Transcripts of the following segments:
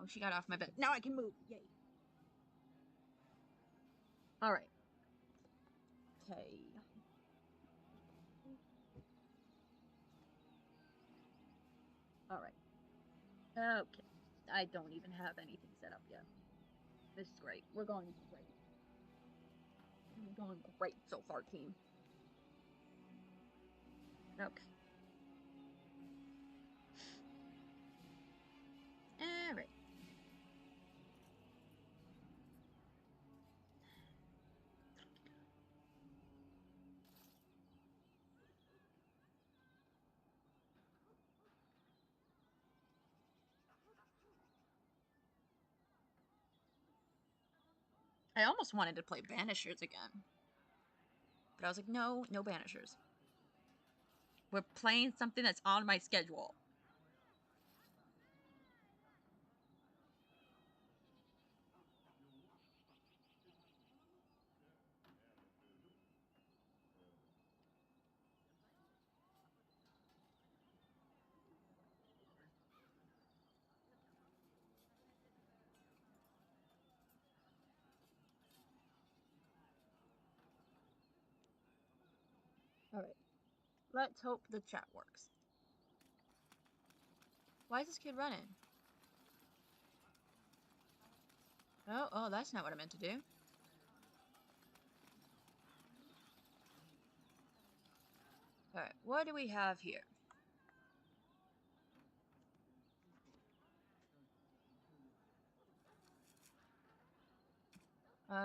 Oh, she got off my bed. Now I can move. Yay. Alright. Okay. Alright. Okay. I don't even have anything set up yet. This is great. We're going great. We're going great so far, team. Okay. Alright. I almost wanted to play Banishers again. But I was like, no, no Banishers. We're playing something that's on my schedule. Alright. Let's hope the chat works. Why is this kid running? Oh, that's not what I meant to do. Alright, what do we have here?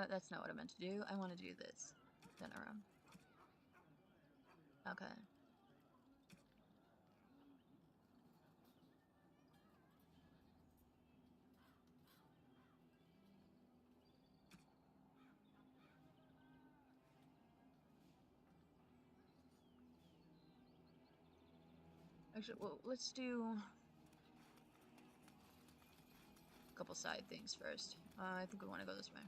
That's not what I meant to do. I want to do this. Then around. Okay. Actually, well, let's do a couple side things first. I think we want to go this way.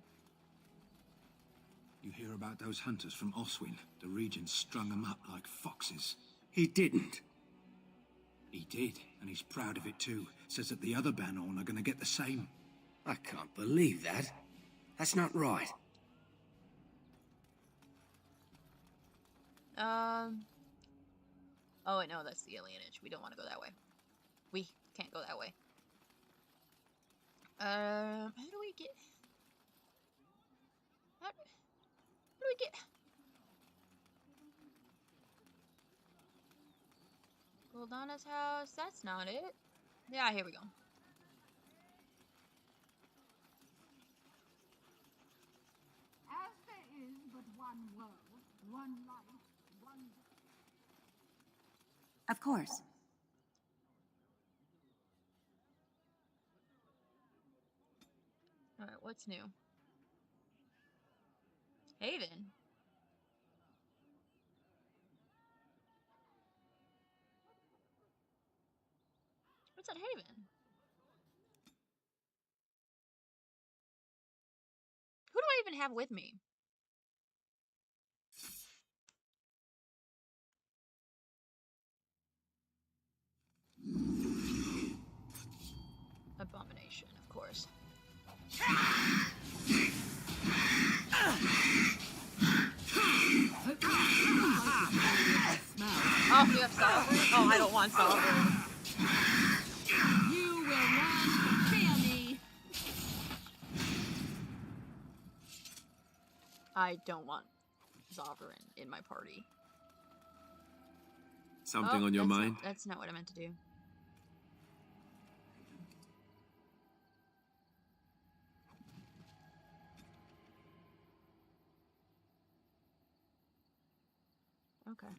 You hear about those hunters from Oswin? The Regent strung them up like foxes. He didn't. He did, and he's proud of it too. Says that the other Banorn are gonna get the same. I can't believe that. That's not right. Oh, wait, no, that's the alienage. We don't want to go that way. We can't go that way. How do we get... How do we get... Goldana's house? That's not it. Yeah, here we go. As there is but one world, one life, one... Of course. Alright, what's new? Haven? What's at Haven? Who do I even have with me? Abomination, of course. Oh, you have Sovereign? Oh, I don't want Sovereign. You will not fear me. I don't want Sovereign in my party. Something on your mind? That's not what I meant to do. Okay.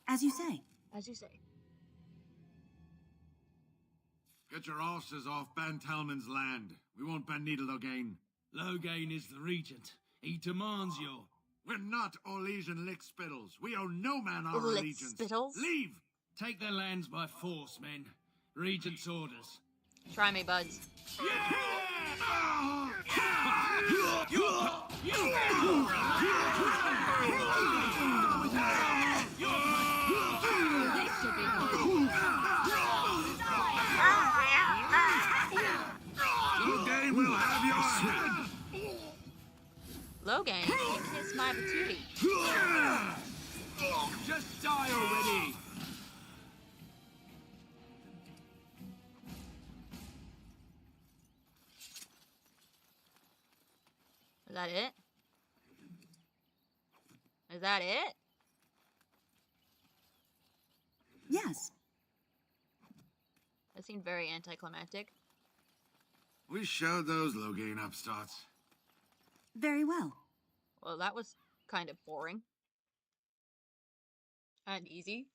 As you say. As you say. Get your asses off Ban Talman's land. We won't ban Needle again. Loghain is the regent. He demands your... We're not Orlesian lick-spittles. We owe no man our allegiance. Lick-spittles? Leave! Take their lands by force, men. Regent's orders. Try me, buds. that it? Yes. That seemed very anticlimactic. We showed those Loghain upstarts. Very well. Well, that was kind of boring. And easy.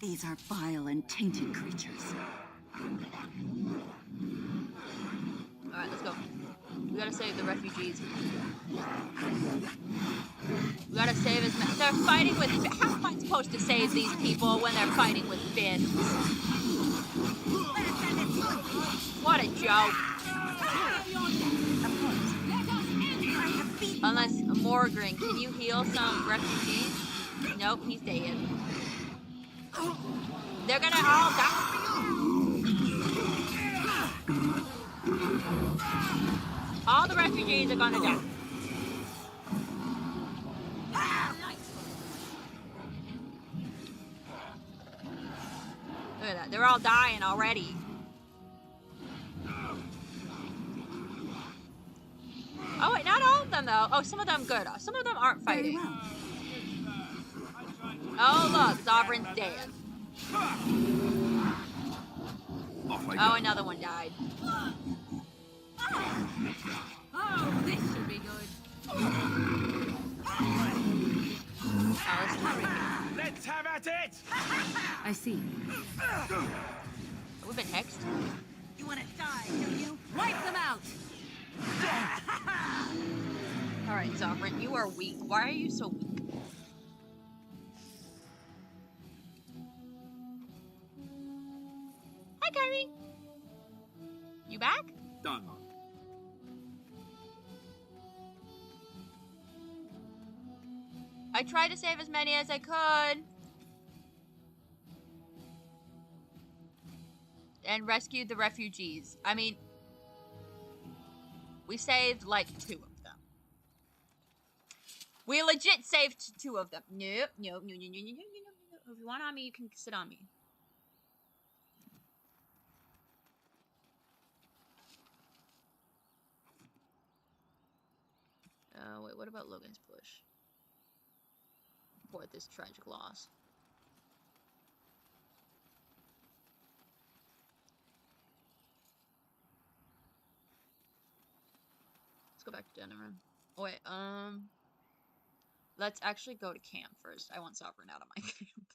These are vile and tainted creatures. Alright, let's go. We gotta save the refugees. We gotta save as many. They're fighting with. How am I supposed to save these people when they're fighting with fins? What a joke. Unless Morgan, can you heal some refugees? Nope, he's dead. They're gonna all die. All the refugees are gonna die. Look at that. They're all dying already. Oh wait, not all of them though. Oh, some of them good. Some of them aren't fighting. Very well. Oh look, Sovereign's dead. Oh, another one died. Oh, this should be good. Let's have at it! I see. We've been hexed. You want to die, don't you? Wipe them out! Alright, Sovereign, you are weak. Why are you so weak? Hi, Kylie. You back? Done. I tried to save as many as I could. And rescued the refugees. I mean, we saved like 2 of them. We legit saved 2 of them. Nope, nope, no, no, no, no, no, no. If you want on me, you can sit on me. Wait, what about Logan's push? For this tragic loss. Let's go back to dinner room. Oh, wait, let's actually go to camp first. I want Sovereign out of my camp.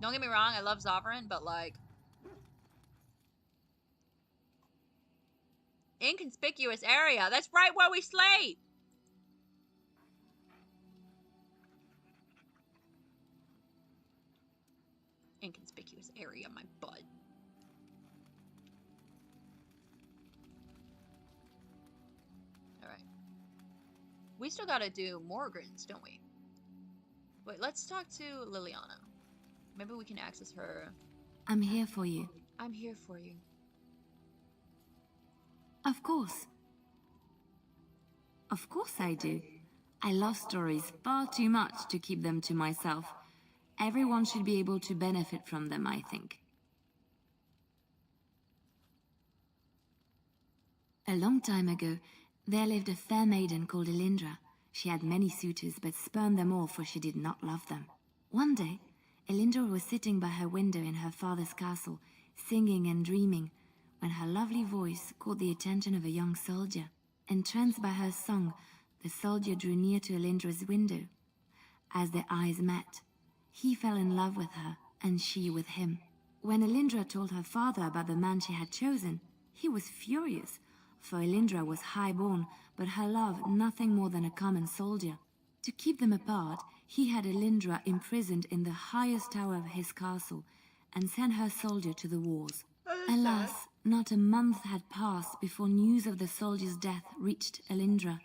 Don't get me wrong, I love Sovereign, but like... Inconspicuous area. That's right where we slay! Inconspicuous area, my butt. Alright. We still gotta do Morgans, don't we? Wait, let's talk to Liliana. Maybe we can access her. I'm here for you. I'm here for you. Of course. Of course I do. I love stories far too much to keep them to myself. Everyone should be able to benefit from them, I think. A long time ago, there lived a fair maiden called Elindra. She had many suitors, but spurned them all, for she did not love them. One day, Elindra was sitting by her window in her father's castle, singing and dreaming, when her lovely voice caught the attention of a young soldier. Entranced by her song, the soldier drew near to Elindra's window. As their eyes met, he fell in love with her, and she with him. When Elindra told her father about the man she had chosen, he was furious, for Elindra was high-born, but her love nothing more than a common soldier. To keep them apart, he had Elindra imprisoned in the highest tower of his castle, and sent her soldier to the wars. Alas, not a month had passed before news of the soldier's death reached Elindra.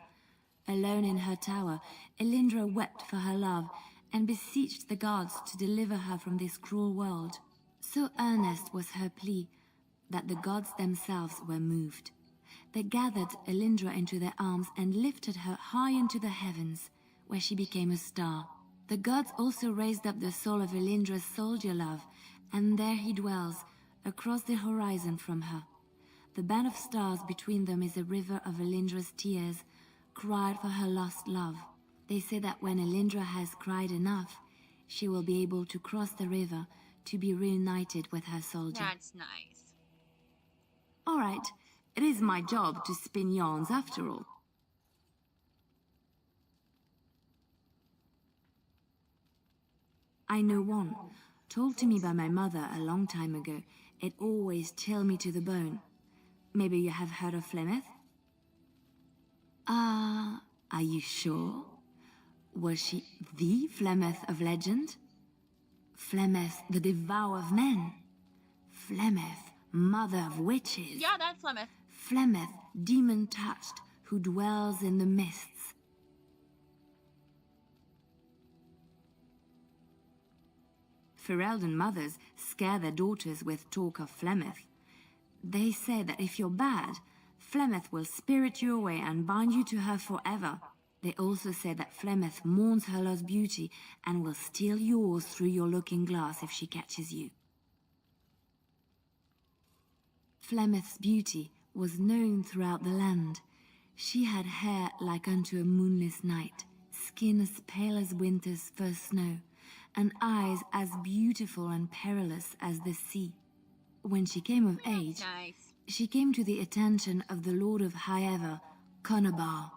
Alone in her tower, Elindra wept for her love, and beseeched the gods to deliver her from this cruel world. So earnest was her plea that the gods themselves were moved. they gathered Elindra into their arms and lifted her high into the heavens, where she became a star. The gods also raised up the soul of Elindra's soldier love, and there he dwells, across the horizon from her. The band of stars between them is a river of Elindra's tears, cried for her lost love. They say that when Elindra has cried enough, she will be able to cross the river to be reunited with her soldier. That's nice. All right, it is my job to spin yarns after all. I know one, told to me by my mother a long time ago. It always chilled me to the bone. Maybe you have heard of Flemeth? Are you sure? Was she the Flemeth of legend? Flemeth, the devourer of men? Flemeth, mother of witches? Yeah, that's Flemeth. Flemeth, demon-touched, who dwells in the mists. Ferelden mothers scare their daughters with talk of Flemeth. They say that if you're bad, Flemeth will spirit you away and bind you to her forever. They also say that Flemeth mourns her lost beauty and will steal yours through your looking glass if she catches you. Flemeth's beauty was known throughout the land. She had hair like unto a moonless night, skin as pale as winter's first snow, and eyes as beautiful and perilous as the sea. When she came of age, she came to the attention of the Lord of Highever, Conobar,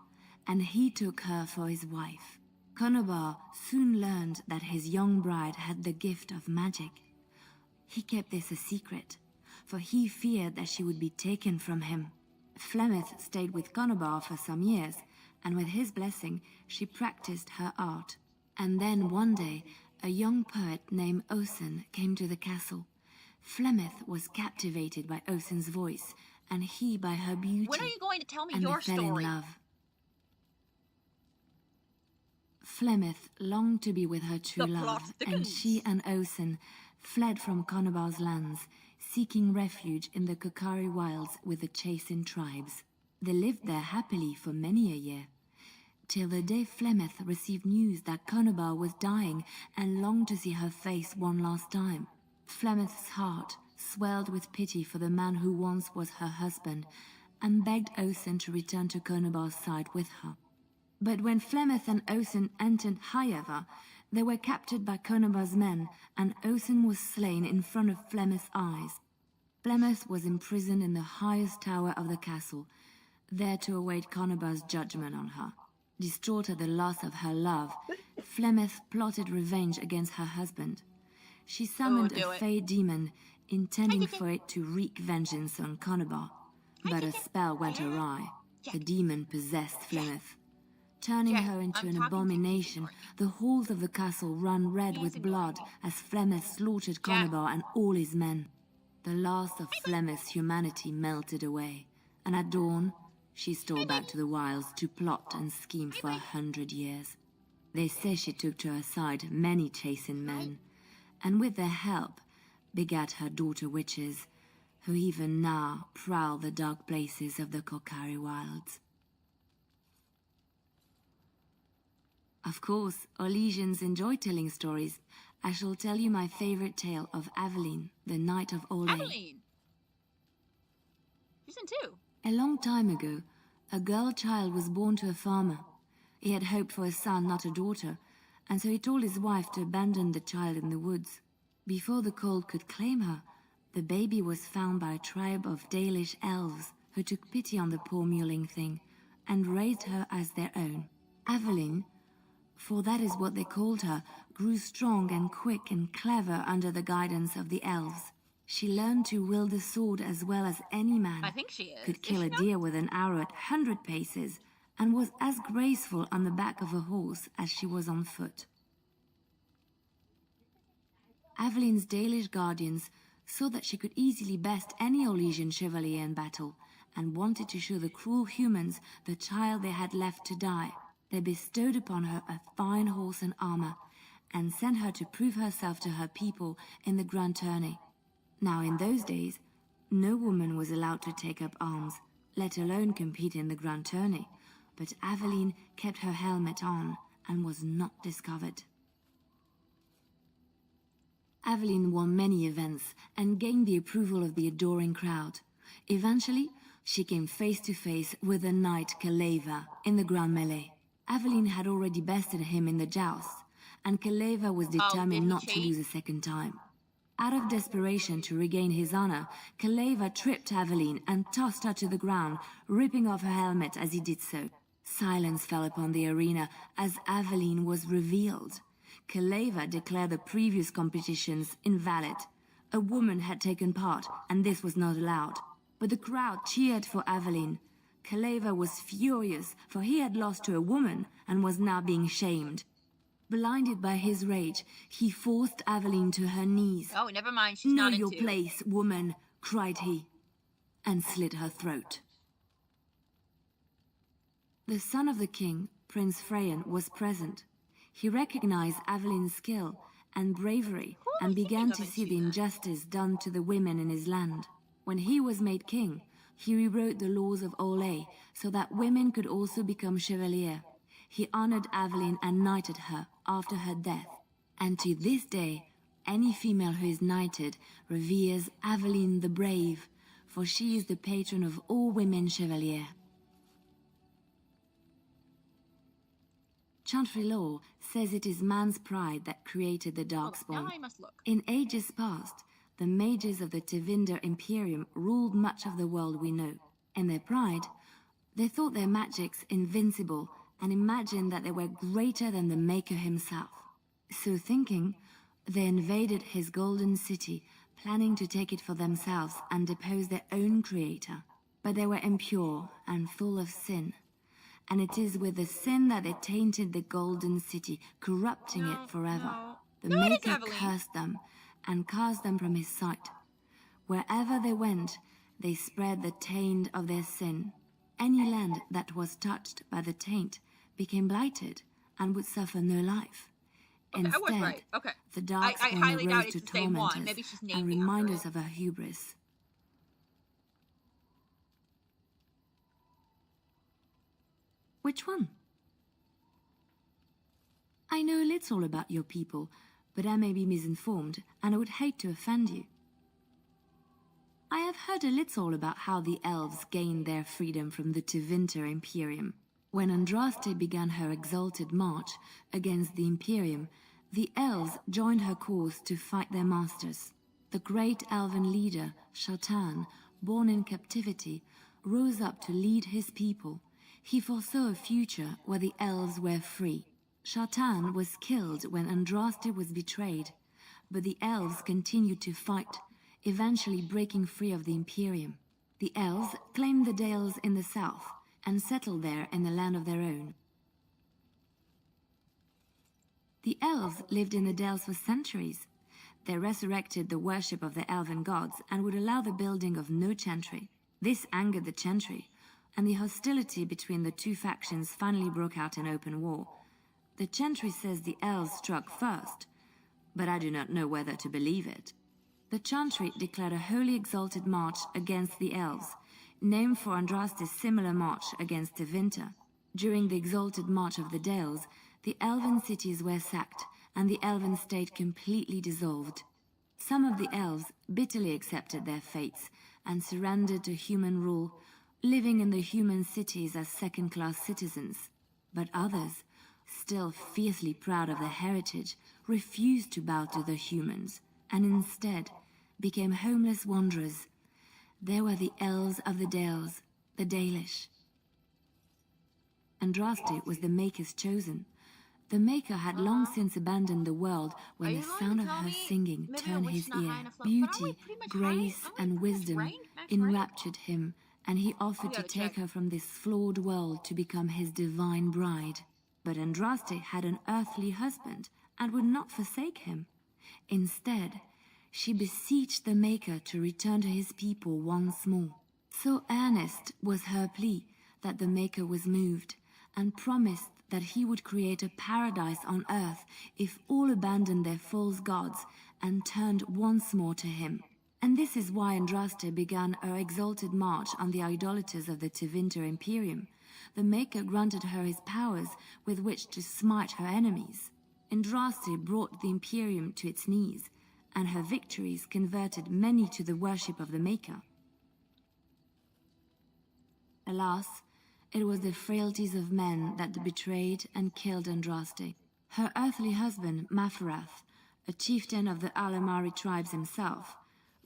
and he took her for his wife. Conobar soon learned that his young bride had the gift of magic. He kept this a secret, for he feared that she would be taken from him. Flemeth stayed with Conobar for some years, and with his blessing, she practiced her art. And then one day, a young poet named Osen came to the castle. Flemeth was captivated by Osen's voice, and he by her beauty. When are you going to tell me and your they fell story? in love. Flemeth longed to be with her true love, and she and Osen fled from Conobar's lands, seeking refuge in the Kokari wilds with the Chasing tribes. They lived there happily for many a year, till the day Flemeth received news that Conobar was dying and longed to see her face one last time. Flemeth's heart swelled with pity for the man who once was her husband, and begged Osen to return to Conobar's side with her. But when Flemeth and Osen entered Highever, they were captured by Conobar's men, and Osen was slain in front of Flemeth's eyes. Flemeth was imprisoned in the highest tower of the castle, there to await Conobar's judgment on her. Distraught at the loss of her love, Flemeth plotted revenge against her husband. She summoned a fey demon, intending for it to wreak vengeance on Conobar. But a spell went awry. The demon possessed Flemeth. Turning her into an abomination, the halls of the castle ran red with blood as Flemeth slaughtered Conobar and all his men. The last of Flemeth's humanity melted away, and at dawn, she stole back to the wilds to plot and scheme for 100 years. They say she took to her side many Chasing men, and with their help begat her daughter witches, who even now prowl the dark places of the Kokari wilds. Of course, Orlesians enjoy telling stories. I shall tell you my favorite tale of Aveline, the Knight of Olay. Aveline! She's in 2. A long time ago, a girl child was born to a farmer. He had hoped for a son, not a daughter, and so he told his wife to abandon the child in the woods. Before the cold could claim her, the baby was found by a tribe of Dalish elves who took pity on the poor mewling thing and raised her as their own. Aveline, for that is what they called her, grew strong and quick and clever under the guidance of the elves. She learned to wield the sword as well as any man. I think she is. Could kill a deer with an arrow at 100 paces, and was as graceful on the back of a horse as she was on foot. Aveline's Dalish guardians saw that she could easily best any Orlesian chevalier in battle, and wanted to show the cruel humans the child they had left to die. They bestowed upon her a fine horse and armor, and sent her to prove herself to her people in the grand tourney. Now in those days, no woman was allowed to take up arms, let alone compete in the grand tourney, but Aveline kept her helmet on and was not discovered. Aveline won many events and gained the approval of the adoring crowd. Eventually, she came face to face with the knight Kaleva in the grand melee. Aveline had already bested him in the joust, and Kaleva was determined not to lose a second time. Out of desperation to regain his honor, Kaleva tripped Aveline and tossed her to the ground, ripping off her helmet as he did so. Silence fell upon the arena as Aveline was revealed. Kaleva declared the previous competitions invalid. A woman had taken part, and this was not allowed. But the crowd cheered for Aveline. Kaleva was furious, for he had lost to a woman and was now being shamed. Blinded by his rage, he forced Aveline to her knees. Oh, never mind, she's "Know not your into. place, woman," cried he, and slit her throat. The son of the king, Prince Freyan, was present. He recognized Aveline's skill and bravery and began to see the injustice done to the women in his land. When he was made king, he rewrote the laws of Olay so that women could also become chevalier. He honored Aveline and knighted her after her death. And to this day, any female who is knighted reveres Aveline the Brave, for she is the patron of all women chevalier. Chantry law says it is man's pride that created the Darkspawn. Now I must look. In ages past, the mages of the Tevinter Imperium ruled much of the world we know. In their pride, they thought their magics invincible and imagined that they were greater than the Maker himself. So thinking, they invaded his golden city, planning to take it for themselves and depose their own creator. But they were impure and full of sin. And it is with the sin that they tainted the golden city, corrupting it forever. The Maker cursed them and cast them from his sight. Wherever they went, they spread the taint of their sin. Any land that was touched by the taint became blighted and would suffer no life. Instead, I was right. Okay. the Darkspawn highly doubt arose it's to the same one. torment us Maybe she's and naming remind after us of her hubris. Which one? I know little about your people, but I may be misinformed, and I would hate to offend you. I have heard a little about how the elves gained their freedom from the Tevinter Imperium. When Andraste began her exalted march against the Imperium, the elves joined her cause to fight their masters. The great elven leader, Shatan, born in captivity, rose up to lead his people. He foresaw a future where the elves were free. Shatan was killed when Andraste was betrayed, but the elves continued to fight, eventually breaking free of the Imperium. The elves claimed the Dales in the south and settled there in the land of their own. The elves lived in the Dales for centuries. They resurrected the worship of the elven gods and would allow the building of no chantry. This angered the chantry, and the hostility between the two factions finally broke out in open war. The chantry says the elves struck first, but I do not know whether to believe it. The chantry declared a wholly exalted march against the elves, named for Andraste's similar march against Tevinter. During the exalted march of the Dales, the elven cities were sacked, and the elven state completely dissolved. Some of the elves bitterly accepted their fates and surrendered to human rule, living in the human cities as second-class citizens. But others, still fiercely proud of their heritage, refused to bow to the humans, and instead became homeless wanderers. There were the elves of the Dales, the Dalish. Andraste was the Maker's chosen. The Maker had long since abandoned the world when the sound of her singing turned his ear. Beauty, grace, and wisdom enraptured him, and he offered to take her from this flawed world to become his divine bride. But Andraste had an earthly husband and would not forsake him. Instead, she beseeched the Maker to return to his people once more. So earnest was her plea that the Maker was moved and promised that he would create a paradise on earth if all abandoned their false gods and turned once more to him. And this is why Andraste began her exalted march on the idolaters of the Tevinter Imperium. The Maker granted her his powers with which to smite her enemies. Andraste brought the Imperium to its knees, and her victories converted many to the worship of the Maker. Alas, it was the frailties of men that betrayed and killed Andraste. Her earthly husband, Mafarath, a chieftain of the Alamari tribes himself,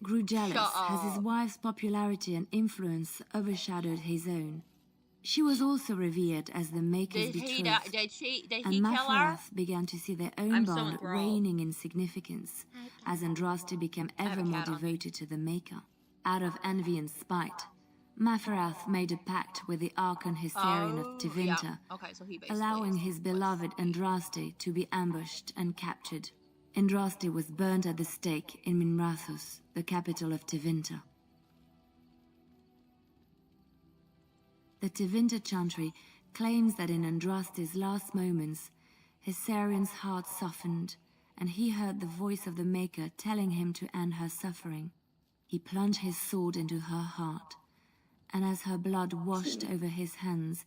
grew jealous as his wife's popularity and influence overshadowed his own. She was also revered as the Maker's betrothed, and Mafarath began to see their own bond waning in significance as Andraste became ever more devoted to the Maker. Out of envy and spite, Mafarath made a pact with the Archon Hysterian of Tevinter, allowing his beloved Andraste to be ambushed and captured. Andraste was burned at the stake in Minrathous, the capital of Tevinter. The Tevinter Chantry claims that in Andraste's last moments, Hysterian's heart softened, and he heard the voice of the Maker telling him to end her suffering. He plunged his sword into her heart, and as her blood washed over his hands,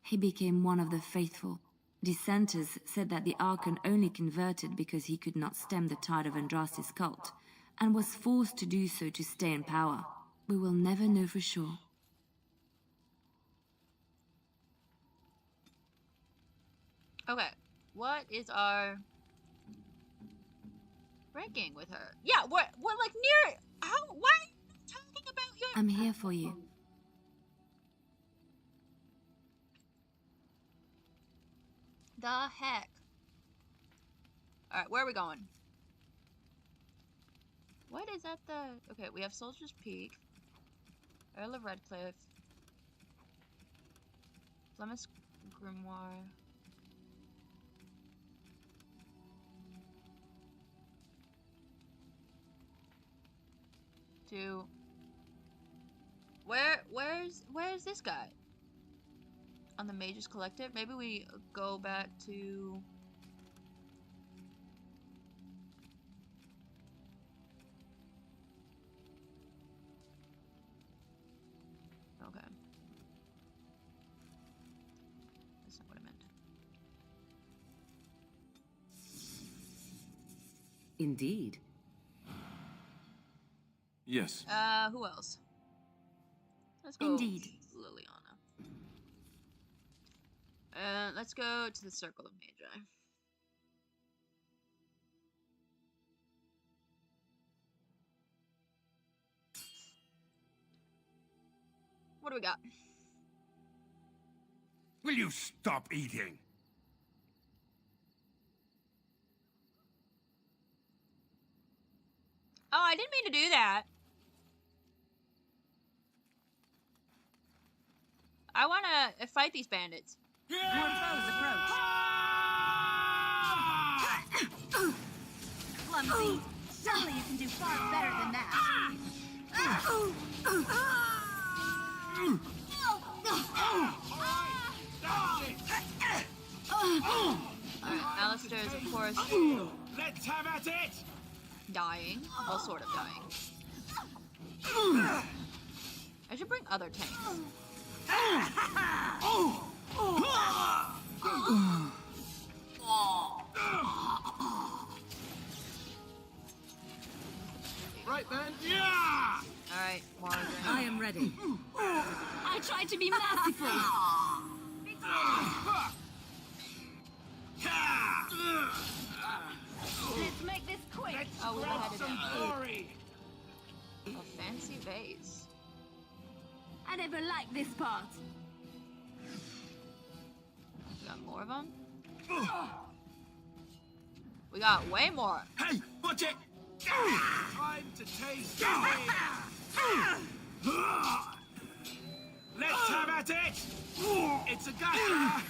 he became one of the faithful. Dissenters said that the Archon only converted because he could not stem the tide of Andraste's cult, and was forced to do so to stay in power. We will never know for sure. Okay, what is our ranking with her? Yeah, we're like near. How? Why are you talking about your? I'm here for you. The heck? All right, where are we going? What is at the? Okay, we have Soldier's Peak, Earl of Redcliffe, Flemish Grimoire. To where's this guy? On the Mages Collective? Maybe we go back to okay. That's not what I meant. Indeed. Yes. Who else? Let's go. Indeed. Liliana. Let's go to the Circle of Magi. What do we got? Will you stop eating? Oh, I didn't mean to do that. I wanna fight these bandits. More foes approach. Clumsy. Surely you can do far better than that. Alright, Alistair is of course Let's have at it! dying. Well, sort of dying. I should bring other tanks. Right then, yeah! Alright, Warden. I am ready. I tried to be merciful. Let's make this quick. Oh, we had it in. Glory! A fancy vase. I never liked this part. We got more of them? We got way more. Hey, watch it! Time to taste Let's have at it! It's a guy!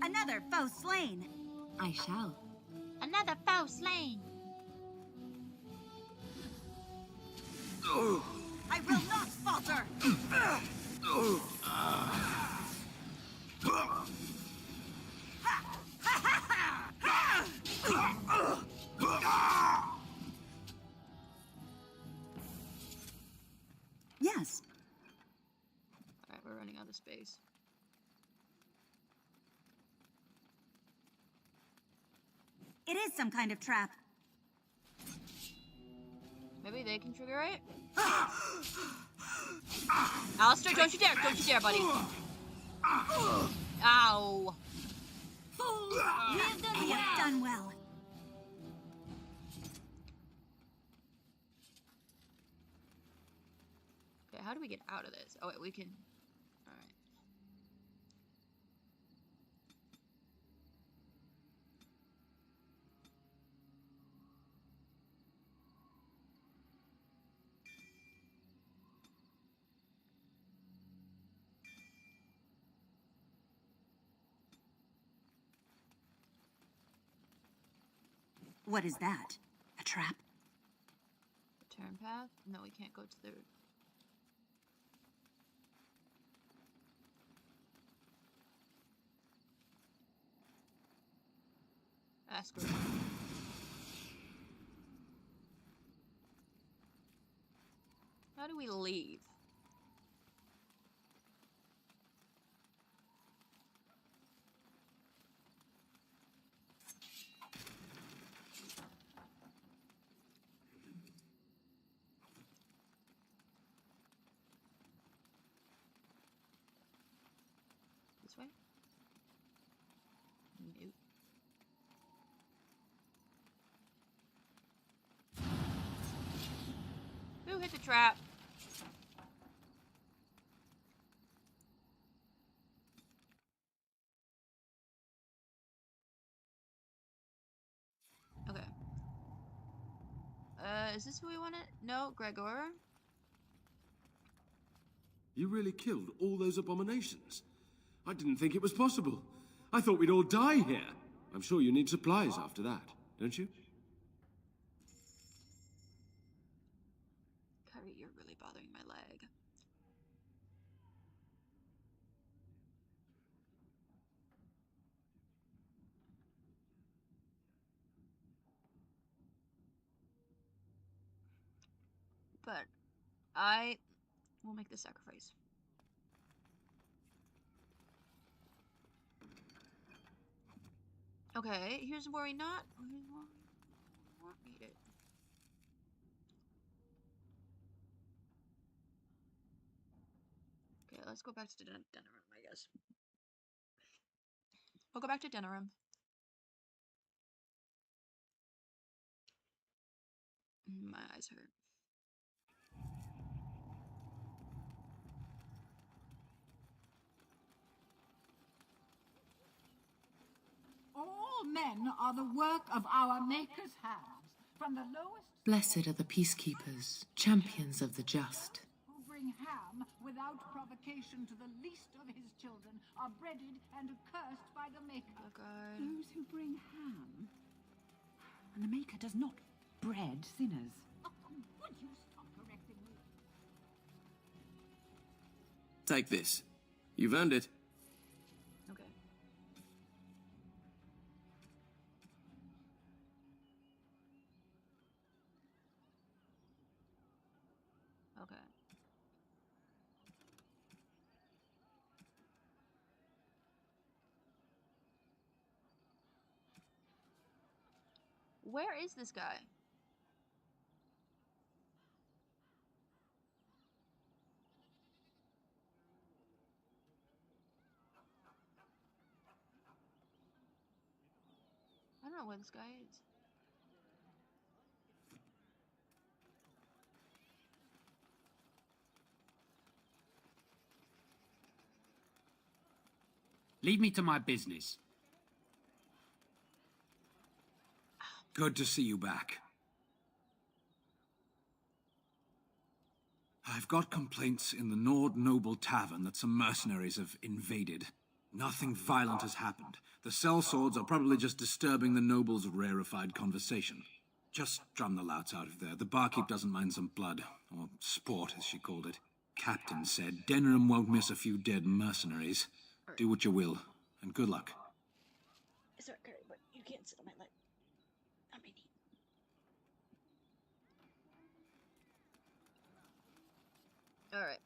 Another foe slain. I shall. Another foe slain. I will not falter. space. It is some kind of trap. Maybe they can trigger it? Alistair, don't you dare! Don't you dare, buddy! Ow! We have done well. Okay, how do we get out of this? Oh wait, we can... Alright. What is that? A trap? Turn path? No, we can't go to the... Ask her. How do we leave? This way? Nope. Who hit the trap? Okay. Is this who we wanted? No, Gregor. You really killed all those abominations? I didn't think it was possible. I thought we'd all die here. I'm sure you need supplies after that, don't you? Kyrie, you're really bothering my leg. But I will make the sacrifice. Okay, here's where we not need it. Okay, let's go back to the dinner room, I guess. We'll go back to dinner room. My eyes hurt. All men are the work of our Maker's hands, from the lowest Blessed are the peacekeepers, champions of the just. who bring ham without provocation to the least of his children are breaded and cursed by the Maker. Oh God. Those who bring ham. And the Maker does not bread sinners. Oh, would you stop correcting me? Take this. You've earned it. Okay. Okay. Where is this guy? I don't know where this guy is. Leave me to my business. Good to see you back. I've got complaints in the Nord Noble Tavern that some mercenaries have invaded. Nothing violent has happened. The sellswords are probably just disturbing the nobles' rarefied conversation. Just drum the louts out of there. The barkeep doesn't mind some blood, or sport, as she called it. Captain said Denham won't miss a few dead mercenaries. Do what you will, and good luck. Sorry, Kyrie, but you can't sit on my leg. On my knee. Alright.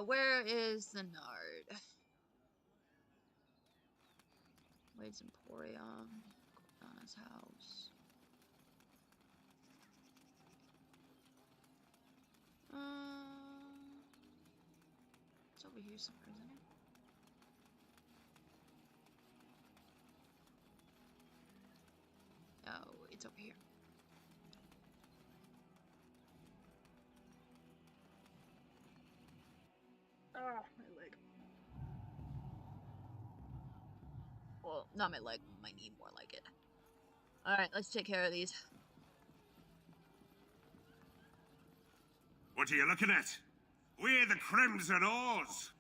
Where is the Nard? Wade's Emporium. Cortana's house. It's over here somewhere, isn't it? Oh, it's over here. Ah, my leg. Well, not my leg, my knee more like it. Alright, let's take care of these. What are you looking at? We're the Crimson Oars.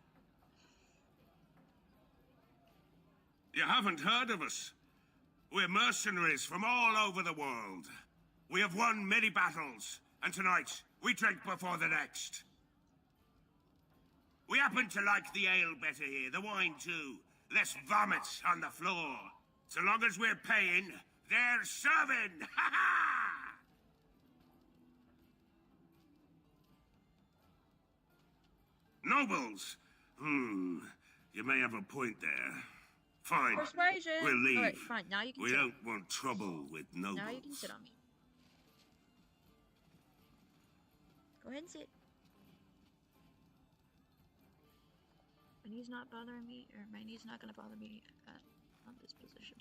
You haven't heard of us. We're mercenaries from all over the world. We have won many battles, and tonight, we drink before the next. We happen to like the ale better here, the wine too. Less vomit on the floor. So long as we're paying, they're serving! Ha ha! Nobles! You may have a point there. Fine. Persuasion! We'll leave. Alright, fine, now you can We sit don't want trouble with nobles. Now you can sit on me. Go ahead and sit. My knee's not bothering me, or my knee's not gonna bother me on this position.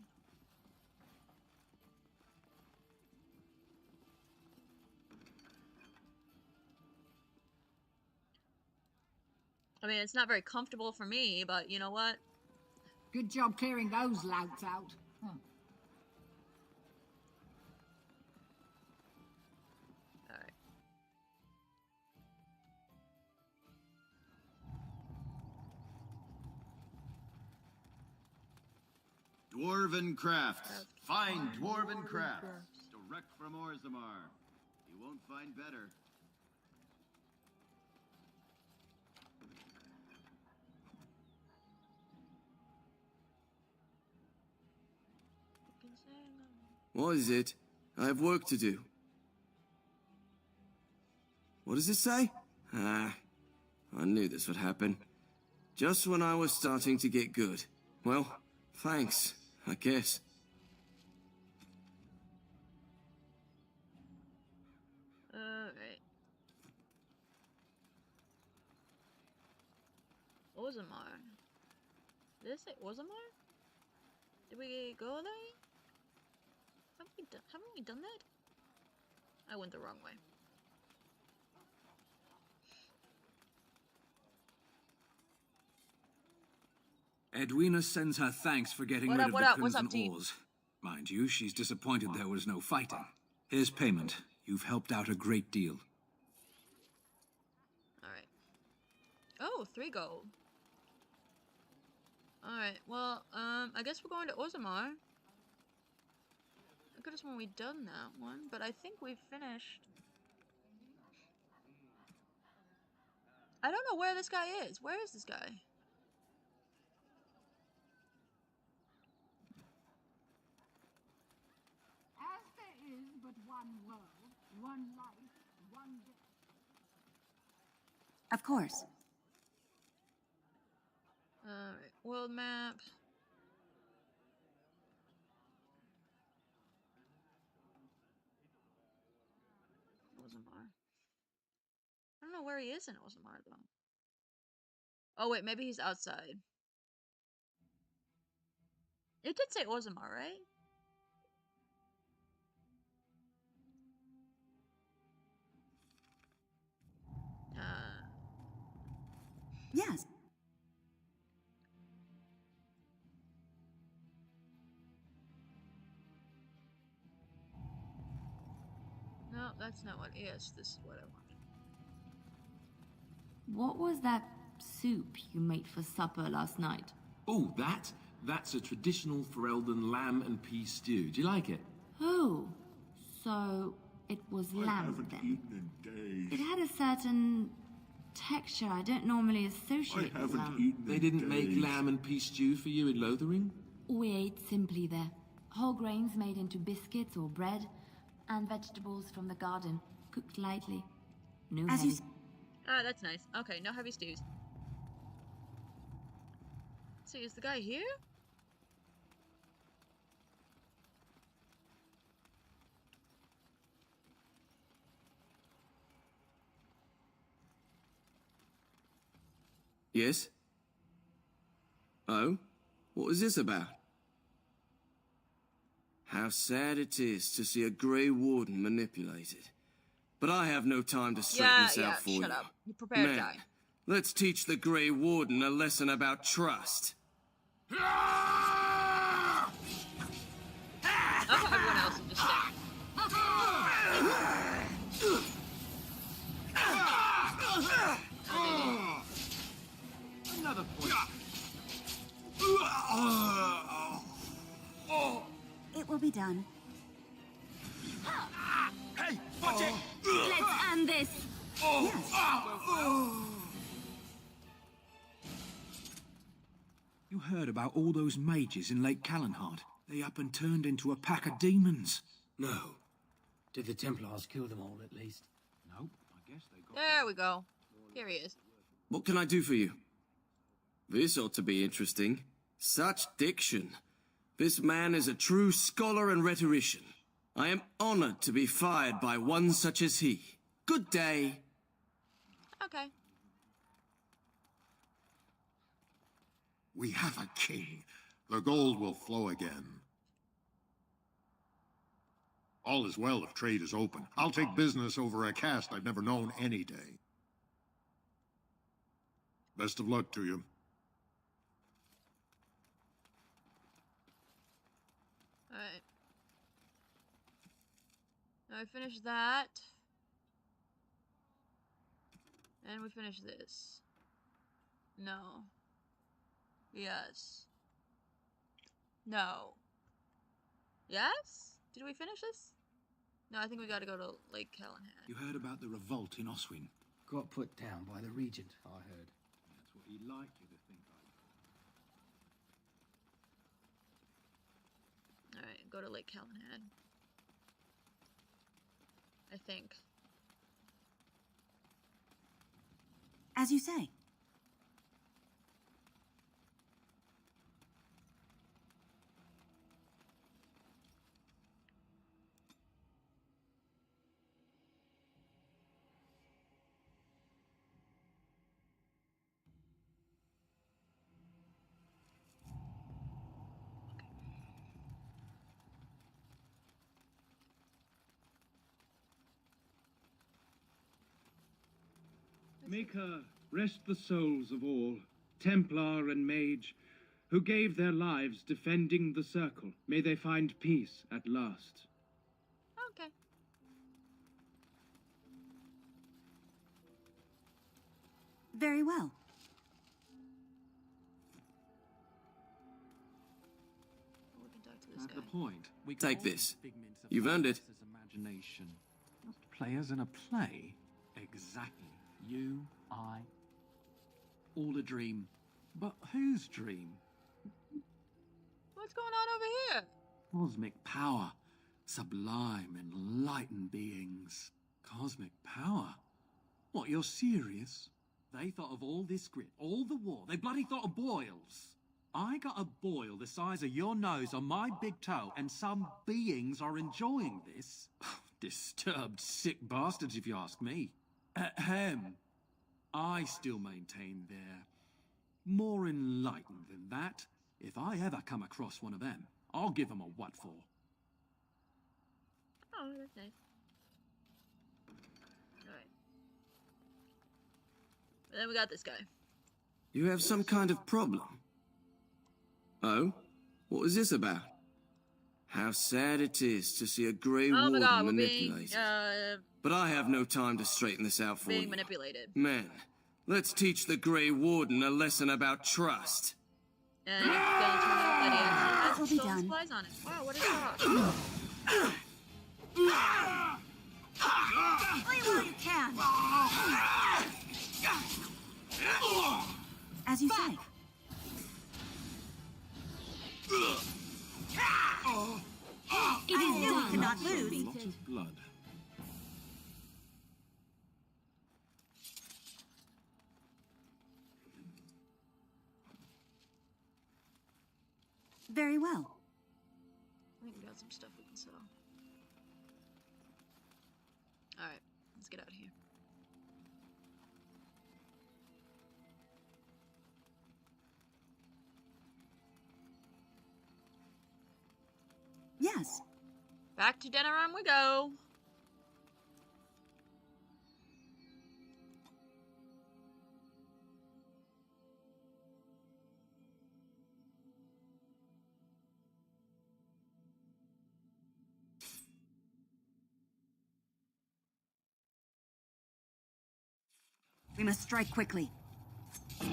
I mean, it's not very comfortable for me, but you know what? Good job clearing those louts out. Alright. Dwarven crafts. Fine dwarven crafts. Direct from Orzammar. You won't find better. What is it? I have work to do. What does it say? Ah, I knew this would happen. Just when I was starting to get good. Well, thanks, I guess. Alright. Orzammar. Did it say Orzammar? Did we go there? Haven't we done that? I went the wrong way. Edwina sends her thanks for getting rid of the Crimson Oars. Mind you, she's disappointed there was no fighting. Here's payment. You've helped out a great deal. Alright. Oh, 3 gold. Alright, well, I guess we're going to Orzammar. I could have sworn we'd done that one, but I think we've finished. I don't know where this guy is. Where is this guy? As there is but one world, one life, one death. Of course. Alright, world map. Orzammar. I don't know where he is in Orzammar though. Oh wait, maybe he's outside. It did say Orzammar, right? Yes. No, that's not what. Yes, this is what I wanted. What was that soup you made for supper last night? Oh, that's a traditional Ferelden lamb and pea stew. Do you like it? Oh, so it was lamb then. It had a certain texture I don't normally associate with lamb. They didn't make lamb and pea stew for you in Lothering? We ate simply there. Whole grains made into biscuits or bread, and vegetables from the garden, cooked lightly. No heavy. Ah, that's nice. Okay, no heavy stews. Let's see, is the guy here? Yes? Oh? What was this about? How sad it is to see a Grey Warden manipulated. But I have no time to straighten this out for you. Shut up. You prepare to die. Let's teach the Grey Warden a lesson about trust. Oh, everyone else will just stay. Another point. It will be done. Hey, watch it! Let's end this! You heard about all those mages in Lake Callanhard? They up and turned into a pack of demons. No. Did the Templars kill them all, at least? Nope, I guess they got... There we go. Here he is. What can I do for you? This ought to be interesting. Such diction. This man is a true scholar and rhetorician. I am honored to be fired by one such as he. Good day. Okay. We have a king. The gold will flow again. All is well if trade is open. I'll take business over a caste I've never known any day. Best of luck to you. Alright. Now we finish that. And we finish this. No. Yes. No. Yes? Did we finish this? No, I think we gotta go to Lake Callanhad. You heard about the revolt in Oswin? Got put down by the Regent, I heard. That's what he'd like you to think I... Alright, go to Lake Callanhad. I think. As you say. Maker, rest the souls of all, Templar and Mage, who gave their lives defending the Circle. May they find peace at last. Okay. Very well. We can talk to this guy. The point. We Take this. You've earned it. Imagination. Just players in a play. Exactly. You, I. All a dream. But whose dream? What's going on over here? Cosmic power. Sublime, enlightened beings. Cosmic power? What, you're serious? They thought of all this grit, all the war. They bloody thought of boils. I got a boil the size of your nose on my big toe, and some beings are enjoying this. Disturbed, sick bastards, if you ask me. Ahem. I still maintain they're more enlightened than that. If I ever come across one of them, I'll give them a what for. Oh, that's nice. Alright. And then we got this guy. You have some kind of problem. Oh? What was this about? How sad it is to see a Grey Warden manipulated. But I have no time to straighten this out for you. Being manipulated. Men, let's teach the Grey Warden a lesson about trust. And it's gonna turn out that he actually has Will be stolen done. supplies on it. Wow, what is that? Flee while you can. As you say. It is You done. cannot A lose. lot of blood. Very well. I think we got some stuff we can sell. Alright, let's get out of here. Yes. Back to dinner room we go. We must strike quickly. You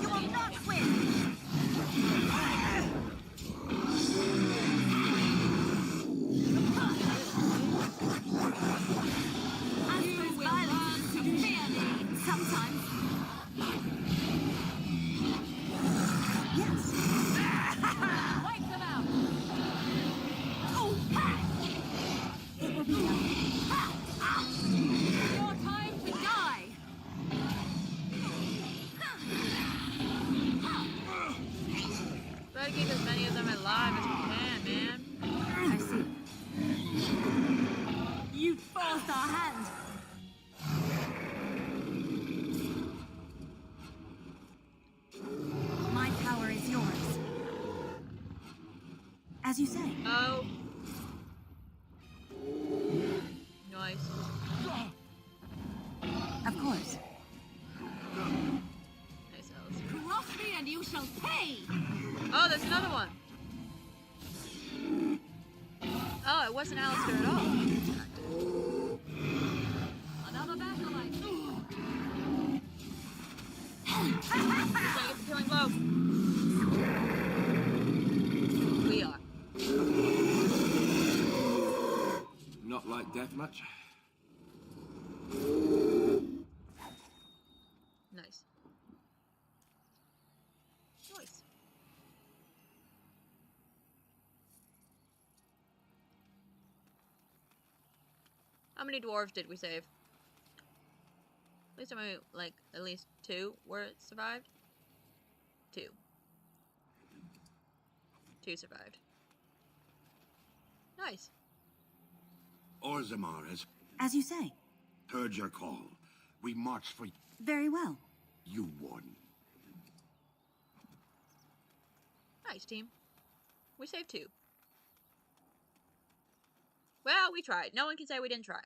will not win! Sometimes. Yes. Wipe them out! Oh, it will be done. Your time to die! Try to keep as many of them alive as we can, man. I see. You forced our hand. My power is yours. As you say. Oh. Nice. Of course. Nice, Alice. Cross me and you shall pay! Oh, there's another one. Oh, it wasn't Alistair at all. Another battle I He's gonna get the killing blow. We are. Not like death much. Nice. Nice. How many dwarves did we save? At least like at least 2 were survived. 2. 2 survived. Nice. Orzammar has As you say. heard your call. We march for Very well. you, Warden. Nice, team. We saved 2. Well, we tried. No one can say we didn't try.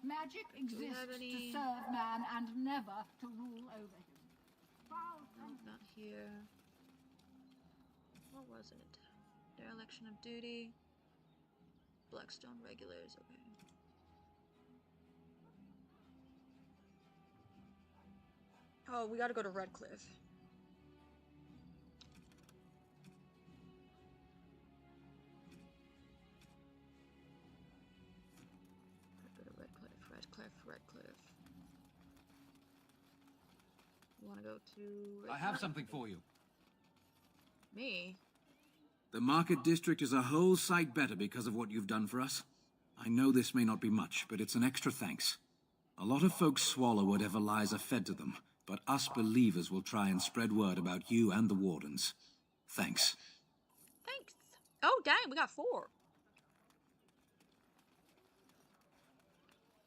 Magic exists any- to serve man and never to rule over him. No, not here. What was it? Dereliction of duty. Blackstone regulars, okay. Oh, we gotta go to Redcliffe. Go to Redcliffe. You wanna go to I have something for you. Me? The market district is a whole sight better because of what you've done for us. I know this may not be much, but it's an extra thanks. A lot of folks swallow whatever lies are fed to them, but us believers will try and spread word about you and the Wardens. Thanks. Thanks. Oh, dang, we got 4.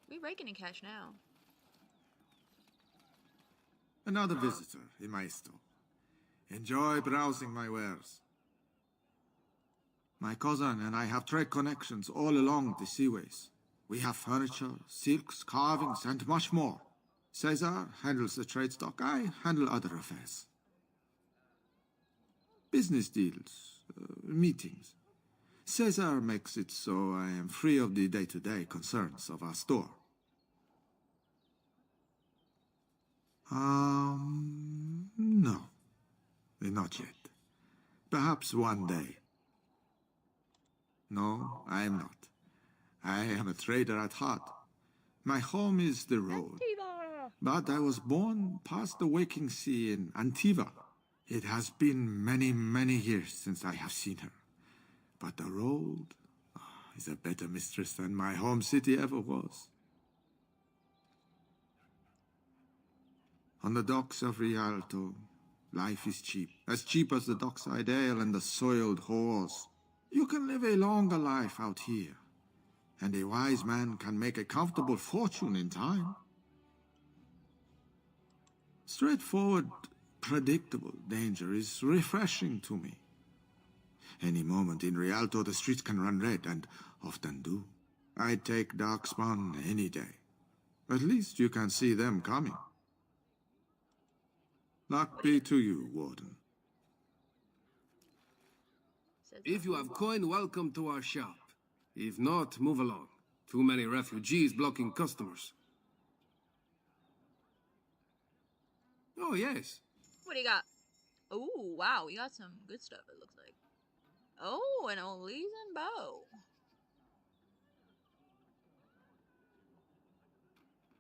We raking in cash now. Another visitor, Maestro. Enjoy browsing my wares. My cousin and I have trade connections all along the seaways. We have furniture, silks, carvings, and much more. Caesar handles the trade stock, I handle other affairs. Business deals, meetings. Caesar makes it so I am free of the day-to-day concerns of our store. No. Not yet. Perhaps one day. No, I am not. I am a trader at heart. My home is the road. But I was born past the waking sea in Antiva, It has been many, many years since I have seen her. But the road is a better mistress than my home city ever was. On the docks of Rialto, life is cheap. As cheap as the dockside ale and the soiled whores. You can live a longer life out here. And a wise man can make a comfortable fortune in time. Straightforward, predictable danger is refreshing to me. Any moment in Rialto, the streets can run red, and often do. I'd take Darkspawn any day. At least you can see them coming. Luck be to you, Warden. If you have coin, welcome to our shop. If not, move along. Too many refugees blocking customers. Oh, yes. What do you got? Oh, wow, you got some good stuff, it looks like. Oh, an Elysian bow.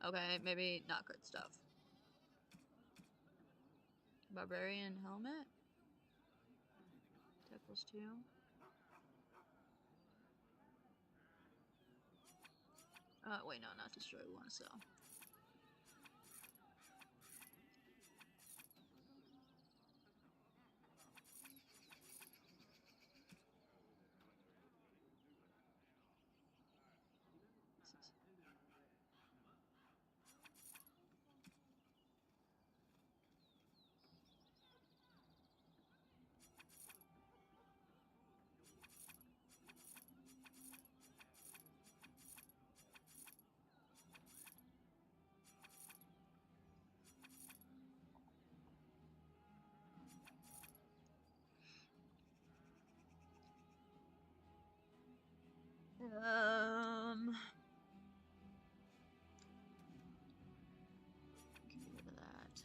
Okay, maybe not good stuff. Barbarian helmet? Equals 2. Wait, no, not destroy. We want to sell. Get rid of that.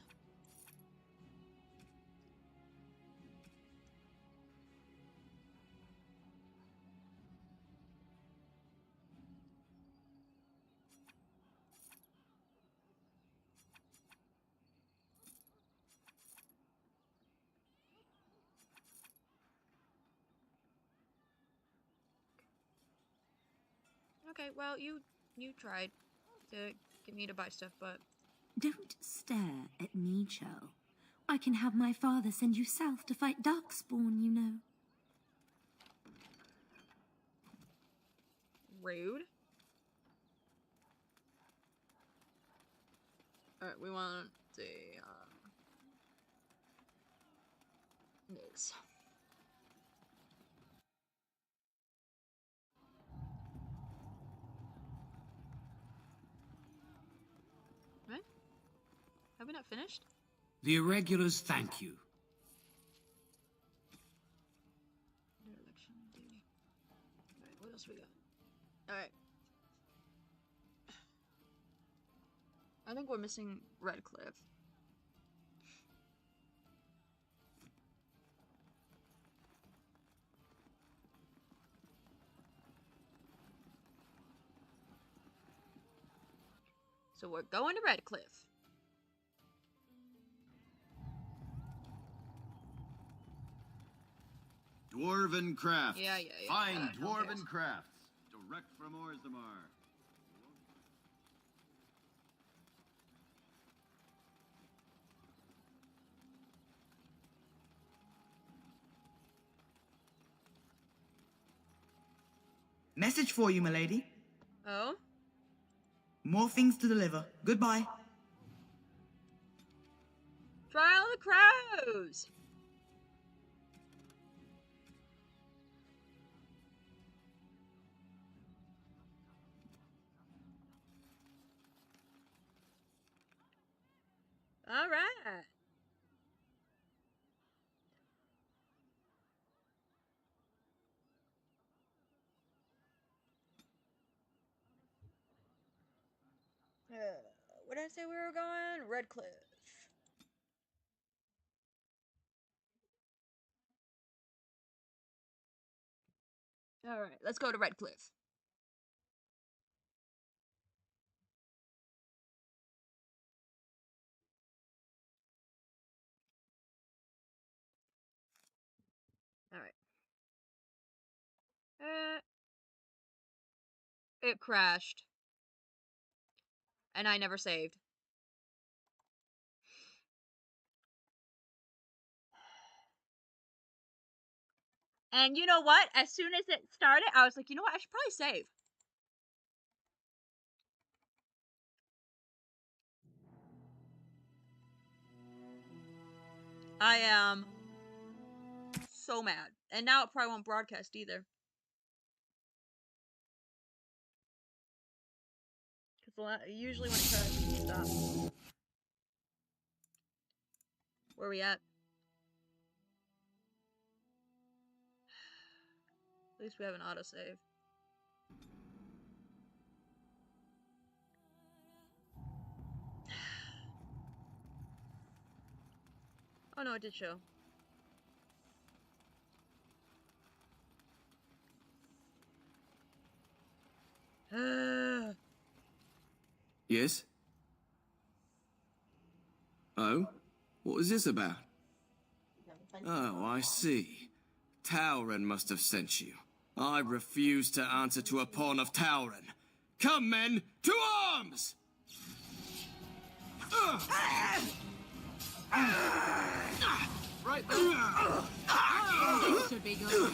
Okay, well, you tried to get me to buy stuff, but... Don't stare at me, Chell. I can have my father send you south to fight Darkspawn, you know. Rude. Alright, we want the, this. Right? Have we not finished? The irregulars thank you. Dereliction duty. Alright, what else we got? Alright. I think we're missing Redcliffe. So we're going to Redcliffe. Dwarven crafts. Yeah. Fine dwarven crafts. Direct from Orzammar. Message for you, milady. Oh? More things to deliver. Goodbye. Trial of the Crows! Alright. Where did I say we were going? Redcliffe. Alright, let's go to Redcliffe. It crashed. And I never saved. And you know what? As soon as it started, I was like, you know what? I should probably save. I am so mad. And now it probably won't broadcast either. Because usually when it crashes, you stop. Where are we at? At least we have an autosave. Oh no, it did show. Yes? Oh? What was this about? Oh, I see. Tauren must have sent you. I refuse to answer to a pawn of Tauren. Come, men, to arms! Right there. This should be good.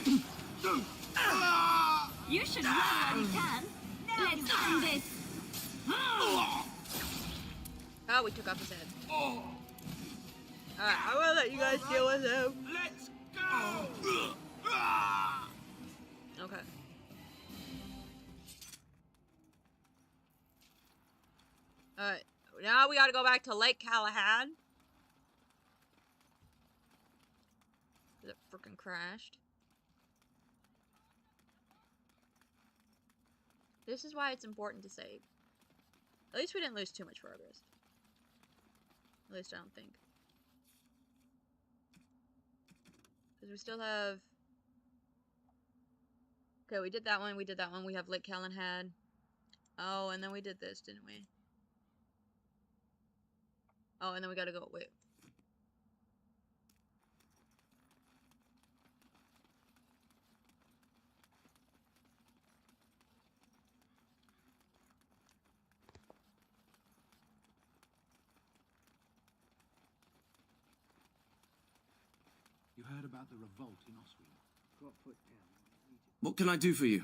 You should run while you can. Let's end this. Oh, we took off his head. Alright, I will let you guys deal with him. Let's go! Okay. Alright, now we gotta go back to Lake Callahan. It freaking crashed. This is why it's important to save. At least we didn't lose too much progress. At least I don't think. Because we still have... Okay, we did that one, we did that one. We have Lake Callahan. Oh, and then we did this, didn't we? Oh, and then we gotta go... Wait. You heard about the revolt in Austria? Got put down. What can I do for you?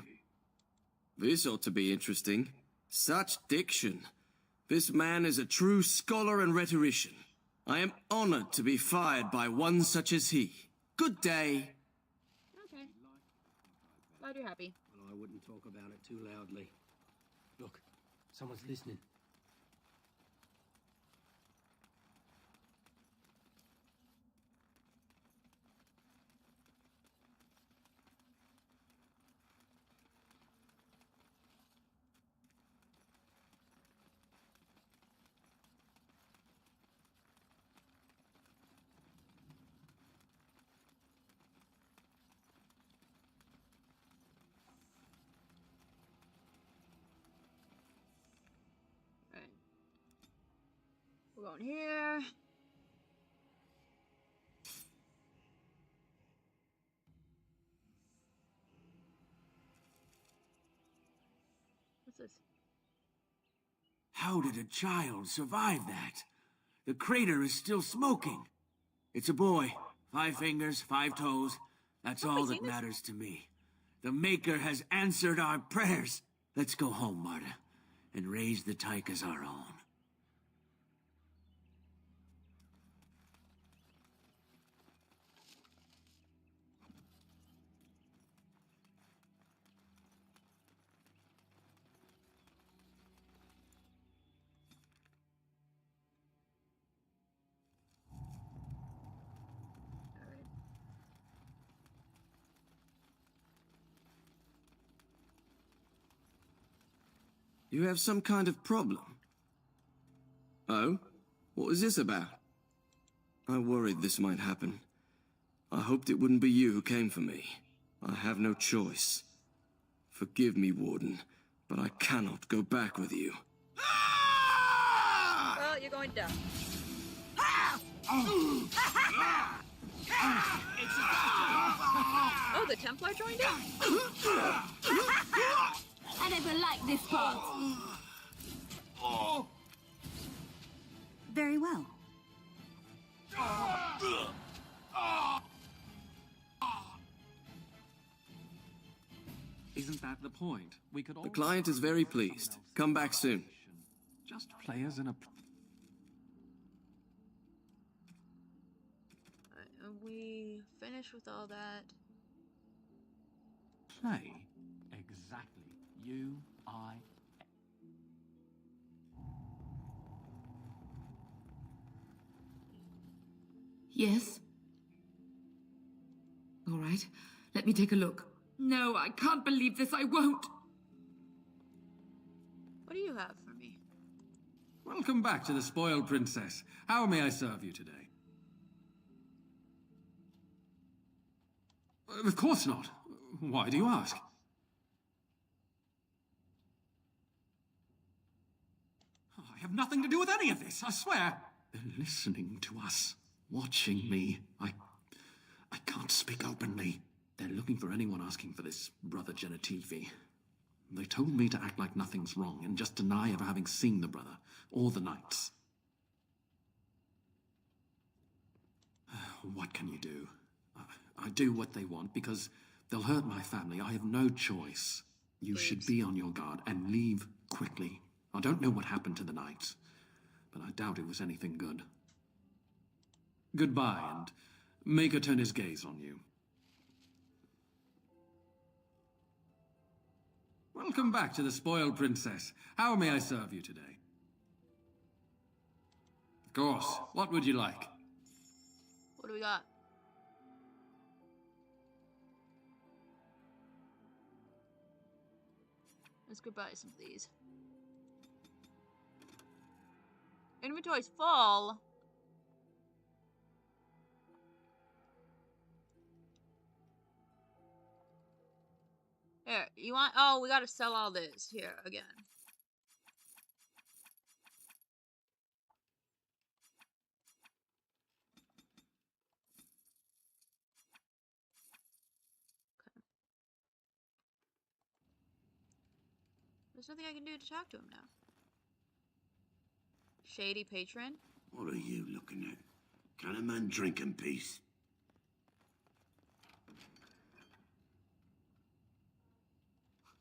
This ought to be interesting. Such diction. This man is a true scholar and rhetorician. I am honored to be fired by one such as he. Good day. Okay. Glad you're happy. Well, I wouldn't talk about it too loudly. Look, someone's listening. We're going here. What's this? How did a child survive that? The crater is still smoking. It's a boy. 5 fingers, 5 toes. That's all that matters to me. The Maker has answered our prayers. Let's go home, Marta, and raise the Tyke as our own. You have some kind of problem. Oh? What was this about? I worried this might happen. I hoped it wouldn't be you who came for me. I have no choice. Forgive me, Warden, but I cannot go back with you. Well, you're going down. Oh, the Templar joined in? I never liked this part. Very well. Isn't that the point? We could all... The client is very pleased. Come back soon. Just players in a... Are we finished with all that? Play? Exactly. You, I... Yes? All right, let me take a look. No, I can't believe this, I won't! What do you have for me? Welcome back to the Spoiled Princess. How may I serve you today? Of course not. Why do you ask? I have nothing to do with any of this, I swear. They're listening to us, watching me. I can't speak openly. They're looking for anyone asking for this brother Genetivi. They told me to act like nothing's wrong and just deny ever having seen the brother or the knights. What can you do? I do what they want because they'll hurt my family. I have no choice. You should be on your guard and leave quickly. I don't know what happened to the knights, but I doubt it was anything good. Goodbye, and make her turn his gaze on you. Welcome back to the Spoiled Princess. How may I serve you today? Of course. What would you like? What do we got? Let's go buy some of these. Inventory's full. Here, you want... Oh, we gotta sell all this. Here, again. Okay. There's nothing I can do to talk to him now. Shady patron? What are you looking at? Can a man drink in peace?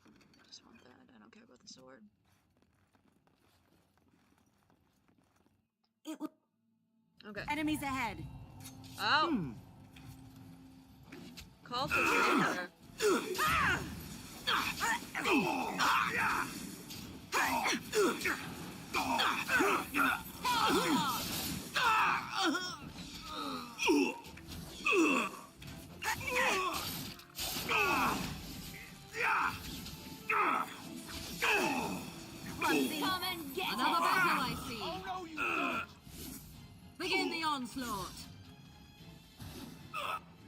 I just want that. I don't care about the sword. It will. Okay. Enemies ahead. Oh. Call for Cynthia. Come and get Another it. battle, I see. Oh, no, you don't. Begin the onslaught.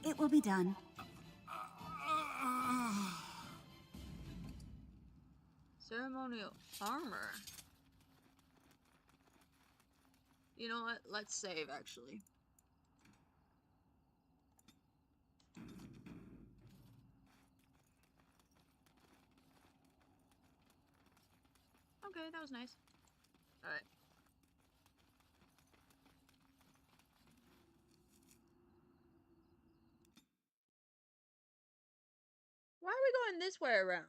It will be done. Ceremonial armor. You know what? Let's save, actually. Okay, that was nice. Alright. Why are we going this way around?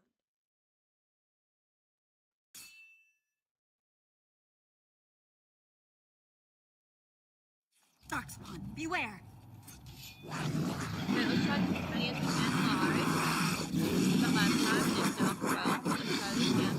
Darkspawn, beware. Okay, let's try as many as we can live. But last time didn't go well. Let's try this again.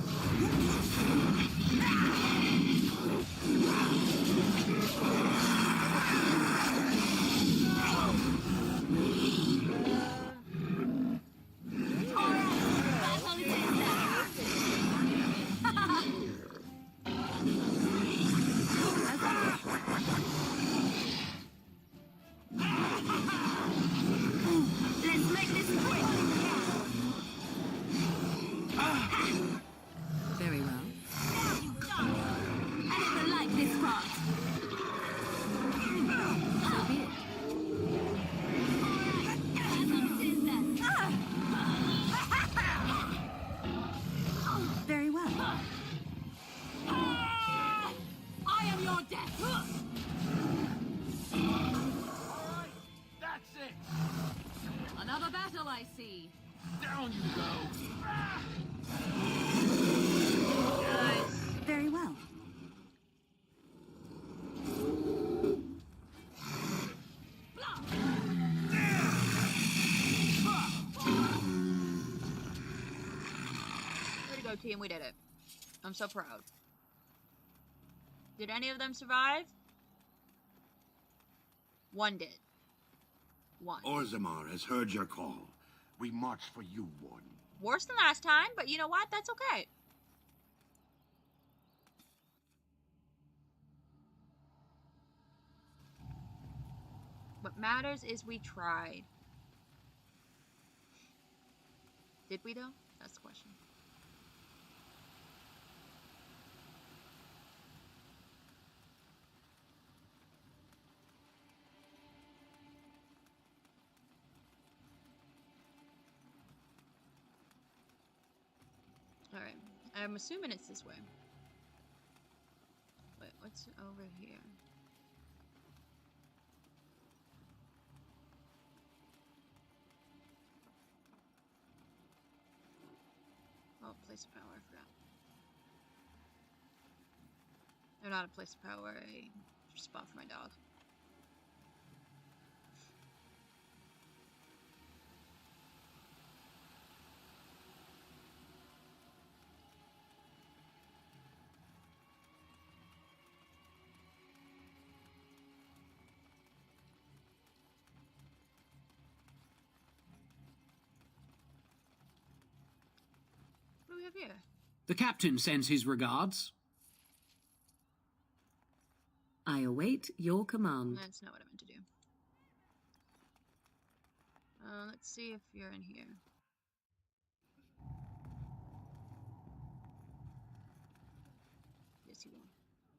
Another battle, I see. Down you go. Very well. Way to go, team. We did it. I'm so proud. Did any of them survive? One did. One. Orzammar has heard your call. We march for you, Warden. Worse than last time, but you know what? That's okay. What matters is we tried. Did we, though? That's the question. Alright, I'm assuming it's this way. Wait, what's over here? Oh, place of power, I forgot. Or not a place of power, a spot for my dog. What do we have here? The captain sends his regards. I await your command. That's not what I meant to do. Let's see if you're in here. Yes, you are.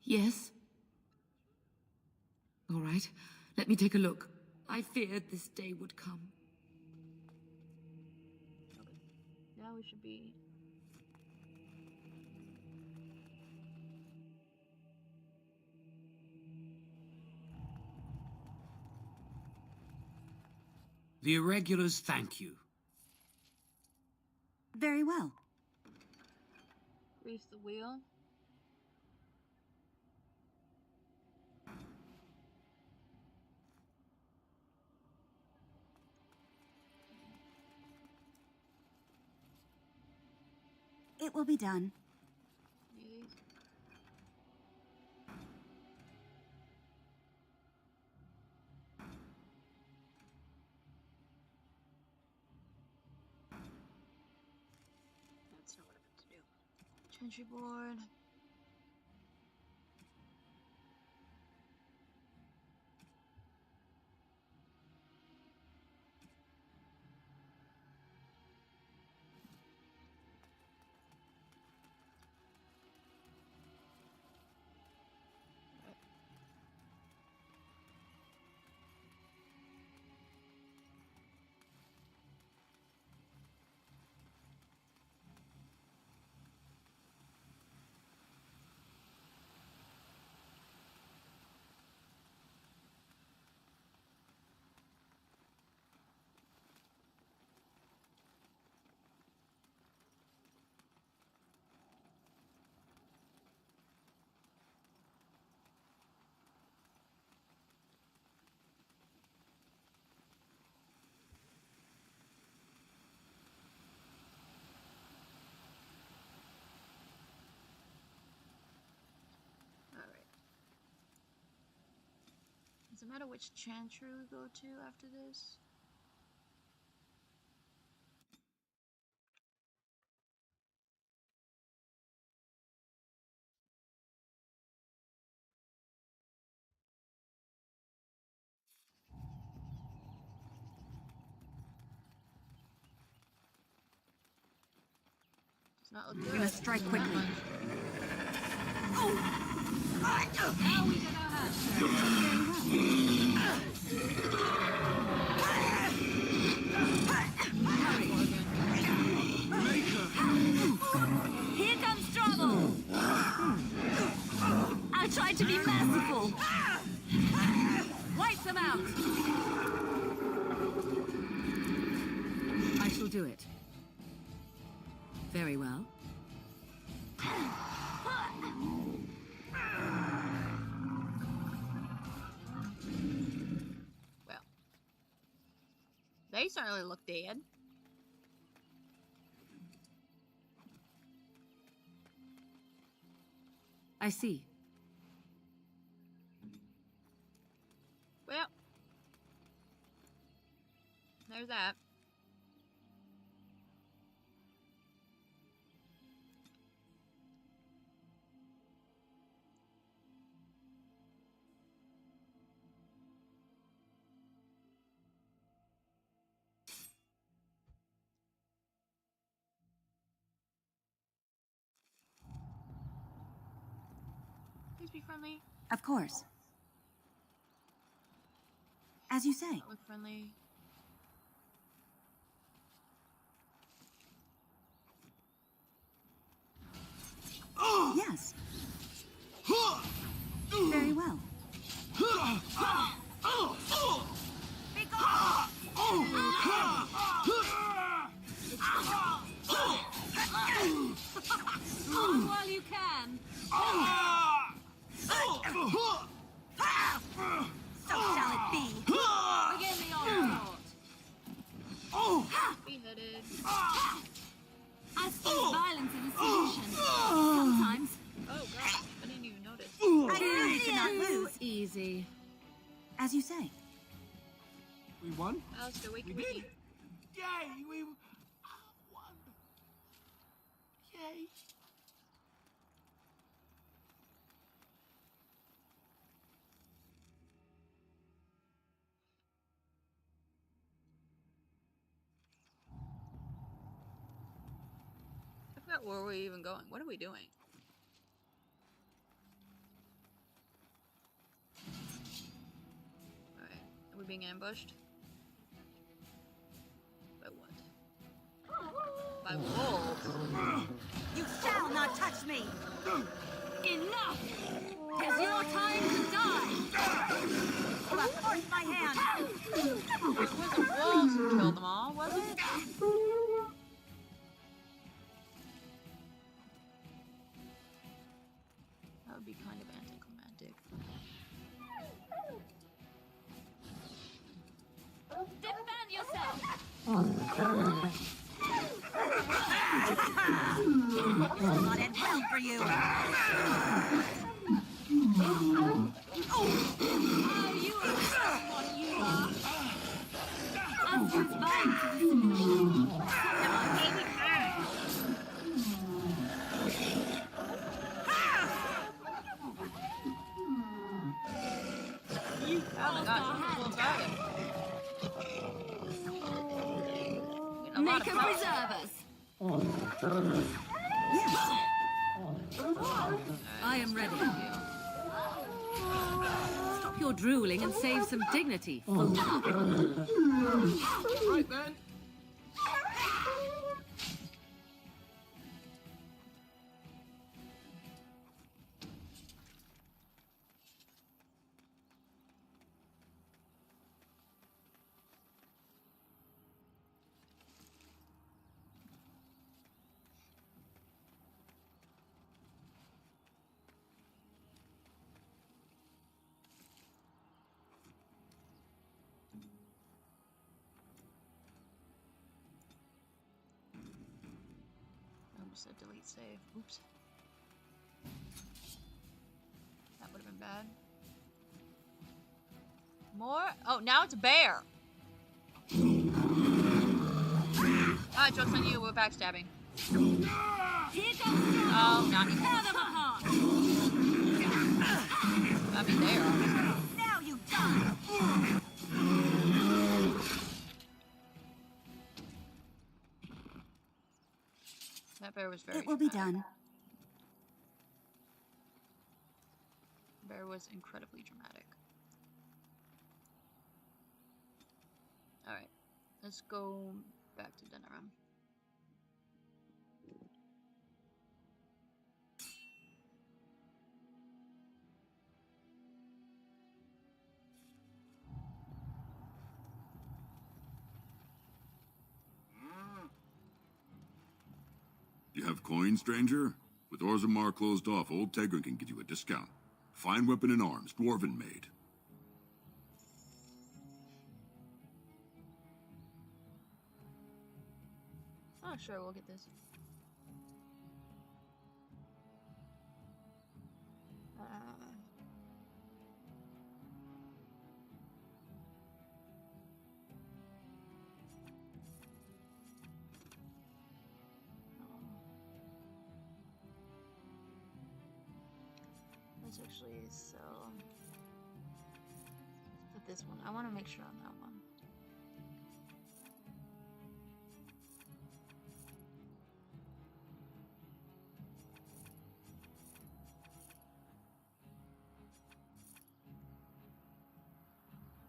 Yes? All right, let me take a look. I feared this day would come. Okay. Now we should be... The irregulars thank you. Very well. Grease the wheel. It will be done. Yes. That's not what I meant to do. Chantry board. Does it matter which chantry we go to after this? Does not look good. We must strike quickly. Now we get our hands. Here comes trouble! I tried to be merciful. Wipe them out. do it. Very well. Well, they certainly look dead. I see. Well, there's that. Please be friendly. Of course. As you say. Look friendly. Yes. Very well. Be gone! Run while you can. So shall it be. Begin the onslaught. Beheaded. I suppose violence is a solution. Sometimes. Oh god, I didn't even notice. I knew you could not lose. Easy. As you say. We won? Alistair, wakey We wakey. did. Yay! We won. Yay! I forgot where we're even going. What are we doing? Alright. Are we being ambushed? By what? By wolves. You shall not touch me. Enough! 'Tis your time to die! You have forced my hand. It wasn't wolves who killed them all, was it? That would be kind of anticlimactic. Defend yourself! This will not end well for you. Oh, you are what you are! I suppose violence is a solution. You caused our hand. Make her preserve us. I am ready. Stop your drooling and save some dignity. Right then. Said delete save. Oops. That would have been bad. More? Oh, now it's a bear. Ah, joke's on you. We're backstabbing. Oh, not even. I mean, they are. Now you die. That bear was very It will be dramatic. done. Bear was incredibly dramatic. Alright. Let's go back to Denerim. You have coin, stranger? With Orzammar closed off, old Tegrin can give you a discount. Fine weapon and arms, dwarven made. Oh, sure, we'll get this. Let's actually sell. Let's put this one. I want to make sure on that one.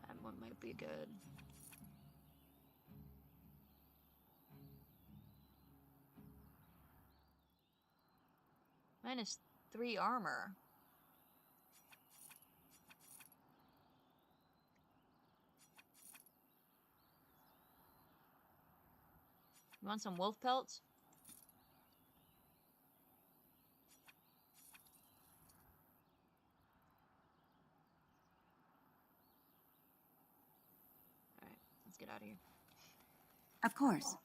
That one might be good. -3 armor. You want some wolf pelts? Alright, let's get out of here. Of course.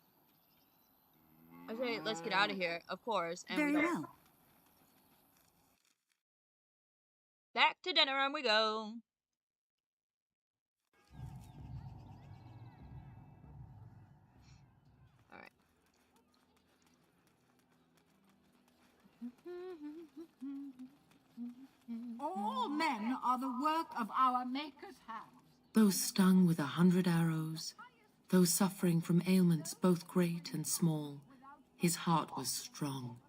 I say, let's get out of here, of course. And Very well. Back to dinner and we go. Alright. All men are the work of our Maker's hands. Those stung with 100 arrows, those suffering from ailments both great and small, his heart was strong,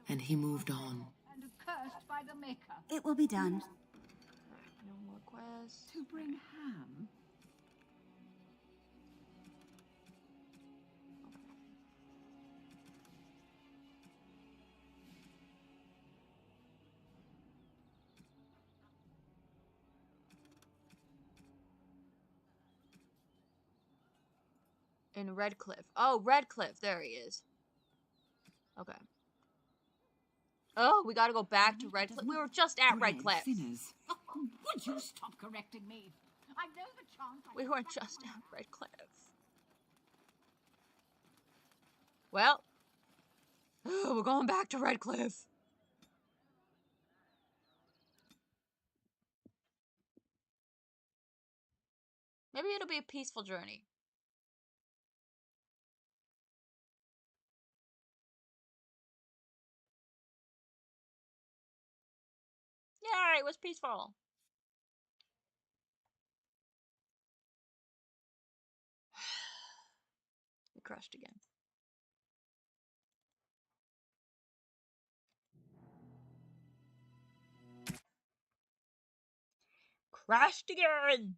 and he moved on. And cursed by the Maker. It will be done. No more quests. To bring ham? In Redcliffe. Oh, Redcliffe. There he is. Okay. Oh, we gotta go back to Redcliffe. We were just at Redcliffe. Oh, would you stop correcting me? I know the chance. We were just at Redcliffe. Well, we're going back to Redcliffe. Maybe it'll be a peaceful journey. Yeah, it was peaceful. We crashed again. Crashed again!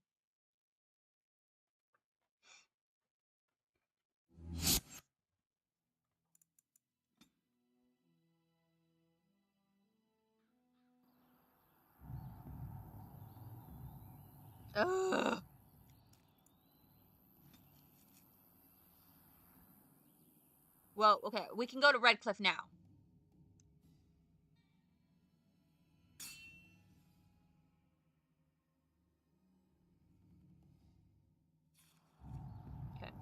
Ugh. Well, okay, we can go to Redcliffe now. Okay.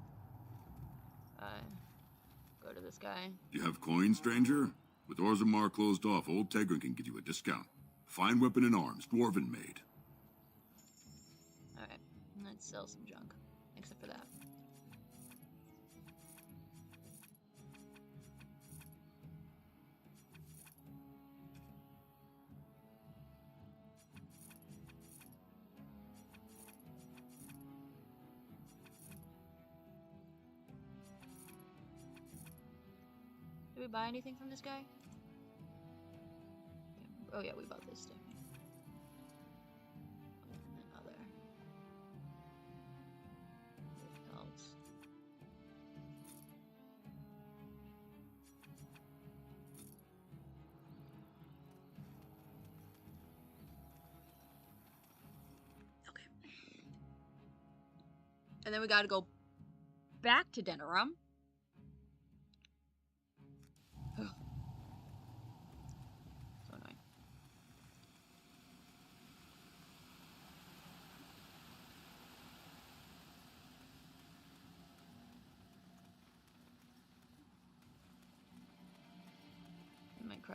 Go to this guy. You have coin, stranger? With Orzammar closed off, old Tegrin can give you a discount. Fine weapon and arms, dwarven made. Alright, let's sell some junk. Except for that. Did we buy anything from this guy? Okay. Oh yeah, we bought this stuff. And then other. Pelts. Okay. And then we gotta go back to Denerim.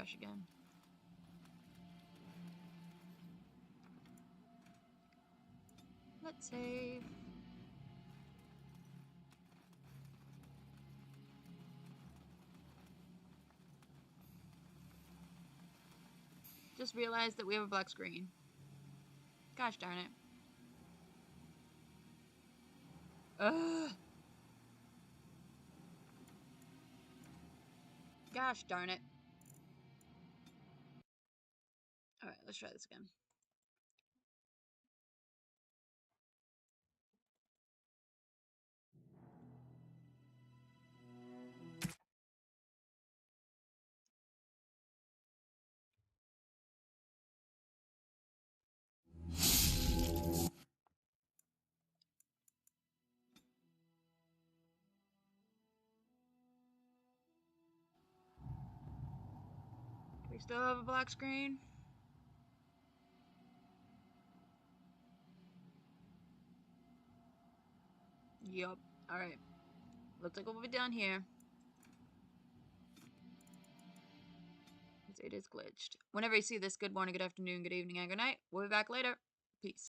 crash again. Let's save. Just realized that we have a black screen. Gosh darn it. Ugh. Gosh darn it. Alright, let's try this again. We still have a black screen. Yup. Alright. Looks like we'll be done here. It is glitched. Whenever you see this, good morning, good afternoon, good evening, and good night. We'll be back later. Peace.